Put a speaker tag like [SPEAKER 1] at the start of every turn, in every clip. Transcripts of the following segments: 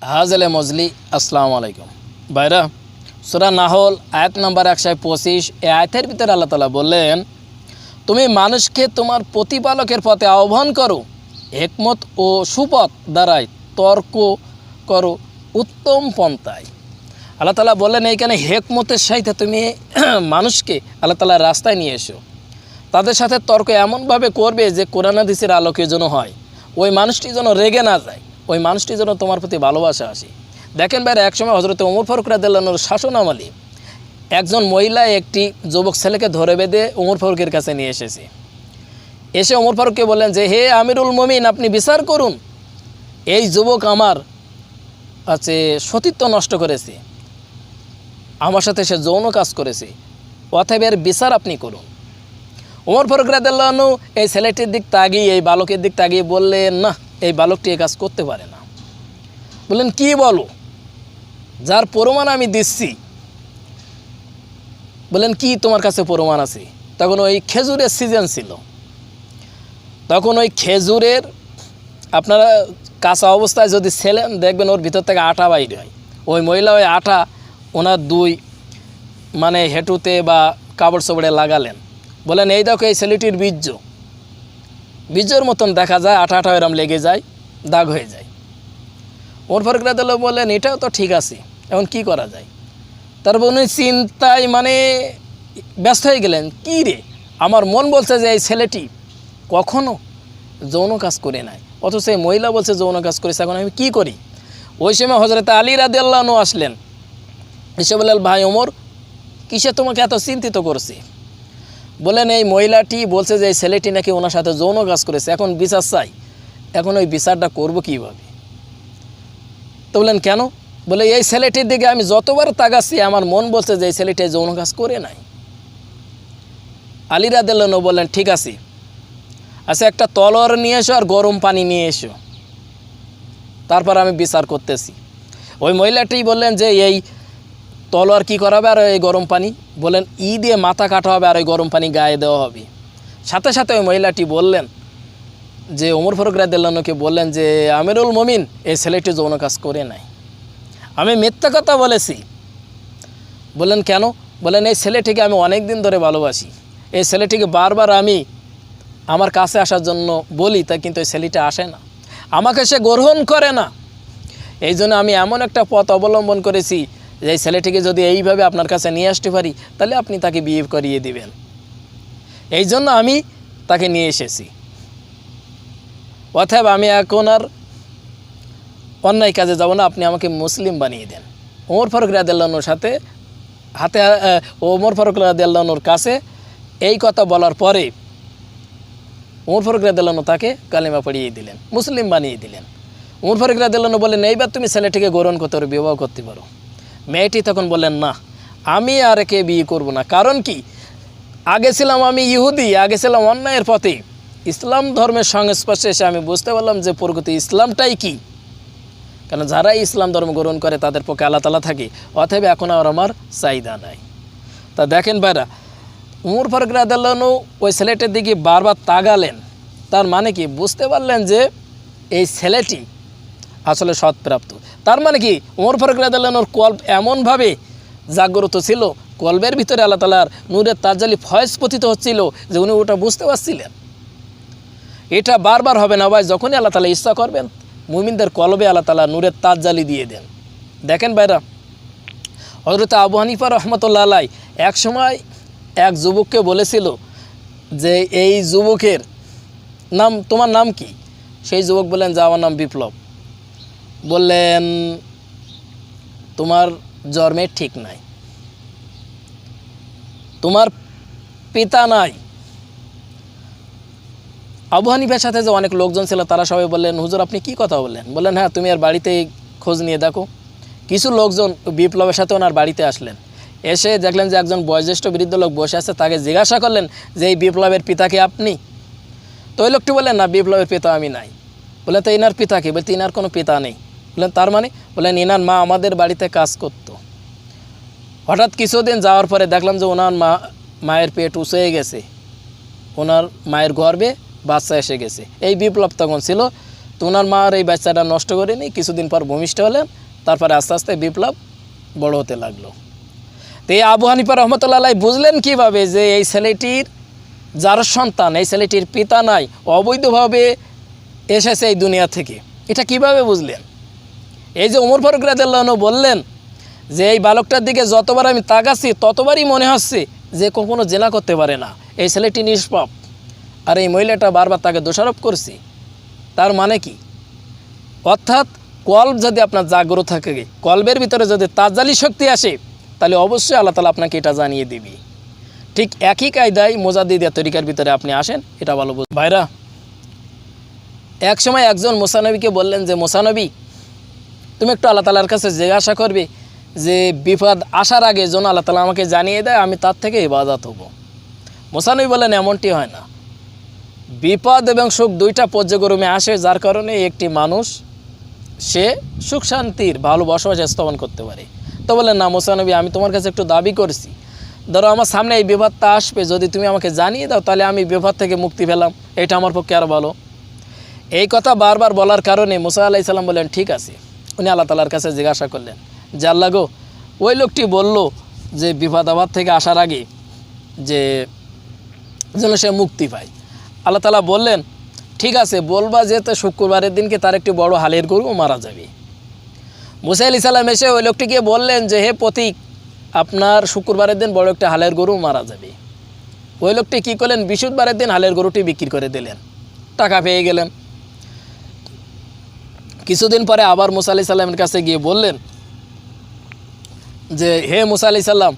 [SPEAKER 1] হাজলে মজলি আসসালামু আলাইকুম ভাইরা। সূরা নাহল আয়াত নাম্বার 125 এই আয়াতের ভিতরে আল্লাহ তাআলা বললেন, তুমি মানুষকে তোমার প্রতিপালকের পথে আহ্বান করো, হিকমত ও সুপথ দ্বারাই তর্ক করো উত্তম পন্থায়। আল্লাহ তাআলা বললেন এইখানে হিকমতের সাথে তুমি মানুষকে আল্লাহ তাআলার রাস্তায় নিয়ে এসো, তাদের সাথে তর্ক এমনভাবে করবে যে কোরআন হাদিসের আলোকে যেন হয়, ওই মানুষটি যেন রেগে না যায়, ওই মানুষটি যেন তোমার প্রতি ভালোবাসা আসে। দেখেন ভাইরা, একসময় হযরত ওমর ফারুক রাদিয়াল্লাহু আনহুর শাসন আমলে একজন মহিলা একটি যুবক ছেলেকে ধরে বেঁধে ওমর ফারুকের কাছে নিয়ে এসে ওমর ফারুককে বললেন যে, হে আমিরুল মুমিন, আপনি বিচার করুন, এই যুবক আমার সতীত্ব নষ্ট করেছে, আমার সাথে সে যৌন কাজ করেছে, অতএব এর বিচার আপনি করুন। ওমর ফারুক রাদিয়াল্লাহু আনহু এই ছেলেটির দিক তাকিয়ে, এই বালকের দিক তাকিয়ে বললেন, না, এই বালকটি এই কাজ করতে পারে না। বললেন, কি বলো? যার প্রমাণ আমি দিচ্ছি। বললেন, কি তোমার কাছে প্রমাণ আছে? তখন ওই খেজুরের সিজন ছিল, তখন ওই খেজুরের আপনারা কাঁচা অবস্থায় যদি ছেলেন দেখবেন ওর ভিতর থেকে আটা বাইর হয়। ওই মহিলা ওই আটা ওনার দুই হেঁটুতে বা কাপড় চোপড়ে লাগালেন। বলেন, এই দেখো এই ছেলেটির বীজের মতন দেখা যায়, আটা আটা এরম লেগে যায়, দাগ হয়ে যায়। ওমর ফারুক রাদিয়াল্লাহু আনহু বললেন, এটাও তো ঠিক আছে, এখন কি করা যায়? তারপর উনি চিন্তায় ব্যস্ত হয়ে গেলেন। কি রে, আমার মন বলছে যে এই ছেলেটি কখনো যৌন কাজ করে নাই, অথচ এই মহিলা বলছে যৌন কাজ করেছে, এখন আমি কি করি? ওই সময় হযরত আলী রাদিয়াল্লাহু আনহু আসলেন, এসে বললেন, ভাই ওমর, কিসে তোমাকে এত চিন্তিত করছে? বলেন, এই মহিলাটি বলছে যে এই ছেলেটি নাকি ওনার সাথে যৌন কাজ করেছে, এখন বিচার চাই, এখন ওই বিচারটা করব কীভাবে? তো বললেন, কেন? বলে, এই ছেলেটির দিকে আমি যতবার তাকাচ্ছি আমার মন বলছে যে এই ছেলেটি যৌন কাজ করে নাই। আলী রাদিয়াল্লাহু আনহু বললেন, ঠিক আছে, আচ্ছা একটা তলোয়ার নিয়ে এসো আর গরম পানি নিয়ে এসো, তারপর আমি বিচার করতেছি। ওই মহিলাটি বললেন যে এই তলোয়ার কি করা হবে আর এই গরম পানি? বলেন, দিয়ে মাথা কাটা হবে আর ওই গরম পানি গায়ে দেওয়া হবে। সাথে সাথে ওই মহিলাটি বললেন যে, ওমর ফারুক রাদিয়াল্লাহু আনহুকে বললেন যে, আমিরুল মুমিন, এই ছেলেটি যৌন কাজ করে নাই, আমি মিথ্যা কথা বলেছি। বললেন, কেন? বলেন, এই ছেলেটিকে আমি অনেক দিন ধরে ভালোবাসি, এই ছেলেটিকে বারবার আমি আমার কাছে আসার জন্য বলি, তা কিন্তু এই ছেলেটা আসে না, আমাকে সে গ্রহণ করে না। এই জন্য আমি এমন একটা পথ অবলম্বন করেছি যে এই ছেলেটিকে যদি এইভাবে আপনার কাছে নিয়ে আসতে পারি তাহলে আপনি তাকে বিয়ে করিয়ে দিবেন, এই জন্য আমি তাকে নিয়ে এসেছি। অতএব আমি এখন আর অন্যায় কাজে যাব না, আপনি আমাকে মুসলিম বানিয়ে দেন। ওমর ফারুক রাদিয়াল্লাহু আনহুর সাথে ওমর ফারুক রাদিয়াল্লাহু আনহুর কাছে এই কথা বলার পরে ওমর ফারুক রাদিয়াল্লাহু আনহু তাকে কালিমা পড়িয়ে দিলেন, মুসলিম বানিয়ে দিলেন। ওমর ফারুক রাদিয়াল্লাহু আনহু বললেন, এইবার তুমি ছেলেটিকে গ্রহণ করতে পারো, বিবাহ করতে পারো। মেয়েটি তখন বললেন, না, আমি আর একে বিয়ে করব না। কারণ কি, আগে ছিলাম আমি ইহুদি, আগে ছিলাম অন্যায়ের পথে, ইসলাম ধর্মের সংস্পর্শে এসে আমি বুঝতে পারলাম যে প্রকৃত ইসলামটাই কি। কারণ যারা ইসলাম ধর্ম গ্রহণ করে তাদের পক্ষে আল্লাহ তাআলা থাকে, অতএব এখন আর আমার চাহিদা নাই। তা দেখেন ভাইরা, ওমর ফারুক রাদিয়াল্লাহু আনহু ওই ছেলেটির দিকে বারবার তাকালেন, তার মানে কি বুঝতে পারলেন যে এই ছেলেটি আসলে সৎপ্রাপ্ত। তার মানে কি, ওমর ফারুক রাদিয়াল্লাহু আনহুর কল্ব এমনভাবে জাগ্রত ছিল, কল্বের ভিতরে আল্লাহ তাআলার নূরের তাজ্জালি ফয়েজ পতিত হচ্ছিল যে উনি ওটা বুঝতে পারছিলেন। এটা বারবার হবে না ভাই, যখনই আল্লাহ তাআলা ইচ্ছা করবেন মুমিনদের কলবে আল্লাহ তাআলা নূরের তাজ্জালি দিয়ে দেন। দেখেন ভাইরা, হযরত আবু হানিফা রাহমাতুল্লাহ আলাইহি এক সময় এক যুবককে বলেছিল যে, এই যুবকের নাম, তোমার নাম কি? সেই যুবক বললেন যে, আমার নাম বিপ্লব। বললেন, তোমার জন্মের ঠিক নাই, তোমার পিতা নাই। আবু হানিফার সাথে যে অনেক লোকজন ছিল তারা সবাই বললেন, হুজুর আপনি কি কথা বললেন? বললেন, হ্যাঁ, তুমি আর বাড়িতে খোঁজ নিয়ে দেখো। কিছু লোকজন বিপ্লবের সাথে ওনার বাড়িতে আসলেন, এসে দেখলেন যে একজন বয়োজ্যেষ্ঠ বৃদ্ধ লোক বসে আছে, তাকে জিজ্ঞাসা করলেন যে, এই বিপ্লবের পিতাকে আপনি? তো ওই লোকটি বললেন, না, বিপ্লবের পিতা আমি নাই। বললেন, তো ইনার পিতা কি? বলতে, ইনার কোনো পিতা নেই। বললেন, তার মানে? বললেন, ইনার মা আমাদের বাড়িতে কাজ করত। হঠাৎ কিছুদিন যাওয়ার পরে দেখলাম যে ওনার মায়ের পেট উঁচু হয়ে গেছে, ওনার মায়ের গর্ভে বাচ্চা এসে গেছে। এই বিপ্লব তখন ছিল তো ওনার মা আর এই বাচ্চাটা নষ্ট করেনি, কিছুদিন পর ভূমিষ্ঠ হলেন, তারপরে আস্তে আস্তে বিপ্লব বড় হতে লাগলো। তো এই আবু হানিফা রহমতুল্লাহ আলাইহি বুঝলেন কীভাবে যে এই ছেলেটির যার সন্তান, এই ছেলেটির পিতা নাই, অবৈধভাবে এসেছে এই দুনিয়া থেকে, এটা কিভাবে বুঝলেন? এই যে ওমর ফারুক রাদিয়াল্লাহু আনহু বললেন যে এই বালকটার দিকে যতবার আমি তাকাচ্ছি ততবারই মনে হচ্ছে যে কখনো জেনা করতে পারে না, এই ছেলেটি নিষ্পাপ, আর এই মহিলাটা বারবার তাকে দোষারোপ করছি। তার মানে কি? অর্থাৎ কলব যদি আপনার জাগ্রত থাকে, কলবের ভিতরে যদি তাজ্জালি শক্তি আসে, তাহলে অবশ্যই আল্লাহ তাআলা আপনাকে এটা জানিয়ে দিবি। ঠিক একই কায়দায় মুজাদ্দিদিয়া তরিকার ভিতরে আপনি আসেন, এটা ভালো বুঝ ভাইরা। এক সময় একজন মুসা নবীকে বললেন যে মুসা নবী, তুমি একটু আল্লাহ তাআলার কাছে জিজ্ঞাসা করবে যে বিপদ আসার আগে যেন আল্লাহ তাআলা আমাকে জানিয়ে দেয়, আমি তার থেকে ইবাদত হব। মুসা নবী বলেন এমনটি হয় না, বিপদ এবং সুখ দুইটা পর্যায়ক্রমে আসে, যার কারণে একটি মানুষ সে সুখ শান্তির ভালো বসবাস স্থাপন করতে পারে। তো বলেন না মুসা নবী, আমি তোমার কাছে একটু দাবি করছি, ধরো আমার সামনে এই বিপদটা আসবে, যদি তুমি আমাকে জানিয়ে দাও তাহলে আমি বিপদ থেকে মুক্তি পেলাম, এটা আমার পক্ষে আর ভালো। এই কথা বারবার বলার কারণে মুসা আলাইহিস সালাম বললেন ঠিক আছে। উনি আল্লাহ তাআলার কাছে জিজ্ঞাসা করলেন যে আল্লাহ গো, ওই লোকটি বলল যে বিপদ আপদ থেকে আসার আগে যে যেন সে মুক্তি পায়। আল্লাহ তাআলা বললেন ঠিক আছে, বলবা যে তো শুক্রবারের দিনকে তার একটি বড় হালের গরু মারা যাবে। মুসা আলাইহিস সালাম এসে ওই লোকটিকে বললেন যে হে পথিক, আপনার শুক্রবারের দিন বড় একটা হালের গরু মারা যাবে। ওই লোকটি কী করলেন, বৃহস্পতিবারের দিন হালের গরুটি বিক্রি করে দিলেন, টাকা পেয়ে গেলেন। কিছুদিন পরে আবার মুসা আলাইহিস সালামের কাছে গিয়ে বললেন যে হে মুসা আলাইহিস সালাম,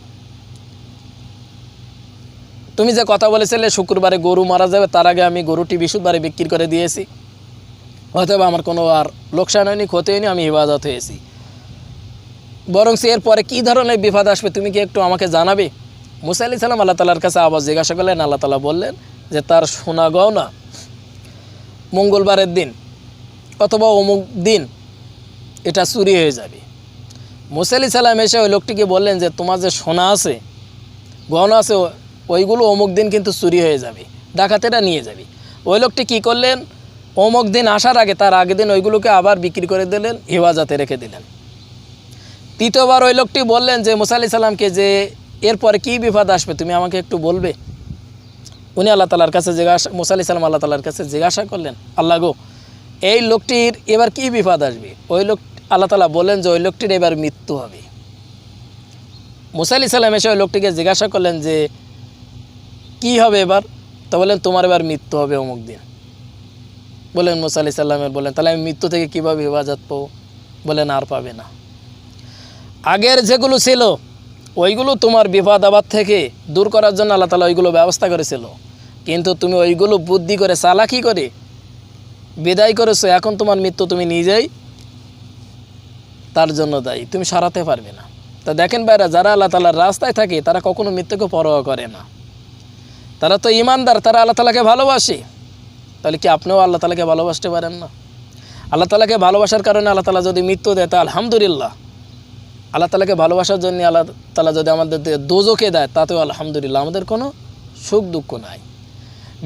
[SPEAKER 1] তুমি যে কথা বলেছিলে শুক্রবারে গরু মারা যাবে, তার আগে আমি গরুটি বৃহস্পতিবারে বিক্রি করে দিয়েছি, অথবা আমার কোনো আর লোকসান হয়নি, ক্ষতি হয়নি, আমি ইবাদত হয়েছি। বরং এরপরে কী ধরনের বিপদ আসবে তুমি কি একটু আমাকে জানাবে? মুসা আলাইহিস সালাম আল্লাহ তাআলার কাছে আবার জিজ্ঞাসা করলেন। আল্লাহ তাআলা বললেন যে তার সোনা গয়না মঙ্গলবারের দিন অথবা অমুক দিন এটা চুরি হয়ে যাবে। মুসা আলাইহিস সালাম এসে ওই লোকটিকে বললেন যে তোমার যে সোনা আছে, গয়না আছে, ওইগুলো অমুক দিন কিন্তু চুরি হয়ে যাবে, ডাকাতেরা নিয়ে যাবে। ওই লোকটি কী করলেন, অমুক দিন আসার আগে তার আগের দিন ওইগুলোকে আবার বিক্রি করে দিলেন, হেফাজতে রেখে দিলেন। তৃতীয়বার ওই লোকটি বললেন যে মুসা আলাইহিস সালামকে যে এরপরে কী বিপদ আসবে তুমি আমাকে একটু বলবে। উনি আল্লাহ তাআলার কাছে মুসা আলাইহিস সালাম আল্লাহ তাআলার কাছে জিজ্ঞাসা করলেন, আল্লাহ গো, এই লোকটির এবার কী বিপদ আসবে? ওই লোক আল্লাহ তাআলা বললেন যে ওই লোকটির এবার মৃত্যু হবে। মুসা আলাইহিস সালাম এসে ওই লোকটিকে জিজ্ঞাসা করলেন যে কী হবে এবার? তো বললেন তোমার এবার মৃত্যু হবে অমুক দিন। বললেন মুসা আলাইহিস সালামের বললেন তাহলে আমি মৃত্যু থেকে কীভাবে হেফাজত পাবো? বলেন আর পাবে না। আগের যেগুলো ছিল ওইগুলো তোমার বিপদ আপদ থেকে দূর করার জন্য আল্লাহ তাআলা ওইগুলো ব্যবস্থা করেছিল, কিন্তু তুমি ওইগুলো বুদ্ধি করে চালাকি করে বিদায় করেছো। এখন তোমার মৃত্যু তুমি নিজেই তার জন্য দায়ী, তুমি সরাতে পারবে না। তা দেখেন ভাইরা, যারা আল্লাহ তাআলার রাস্তায় থাকে তারা কখনো মৃত্যুকে পরোয়া করে না, তারা তো ইমানদার, তারা আল্লাহ তাআলাকে ভালোবাসে। তাহলে কি আপনিও আল্লাহ তাআলাকে ভালোবাসতে পারেন না? আল্লাহ তাআলাকে ভালোবাসার কারণে আল্লাহ তাআলা যদি মৃত্যু দেয় তা আলহামদুলিল্লাহ। আল্লাহ তাআলাকে ভালোবাসার জন্য আল্লাহ তাআলা যদি আমাদের দোজখে দেয় তাতেও আলহামদুলিল্লাহ, আমাদের কোনো সুখ দুঃখ নাই।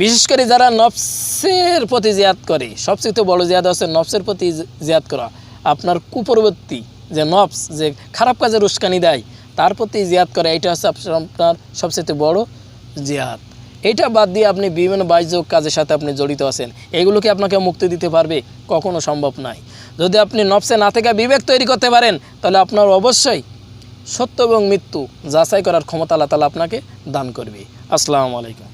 [SPEAKER 1] বিশেষ করে যারা নফসের প্রতি জিয়াদ করে, সবচেয়ে বড় জিয়াদ হচ্ছে নফসের প্রতি জিয়াদ করা। আপনার কুপরবর্তী যে নফস যে খারাপ কাজের উস্কানি দেয় তার প্রতি জিয়াদ করে, এটা হচ্ছে আপনার সবচেয়ে বড় জিয়াদ। এটা বাদ দিয়ে আপনি বিভিন্ন বাহ্য কাজের সাথে আপনি জড়িত আছেন, এগুলোকে আপনাকে মুক্তি দিতে পারবে? কখনো সম্ভব নয়। যদি আপনি নফসে না থেকে বিবেক তৈরি করতে পারেন তাহলে আপনার অবশ্যই সত্য এবং মৃত্যু যাচাই করার ক্ষমতা আল্লাহ তাআলা আপনাকে দান করবে। আসসালামু আলাইকুম।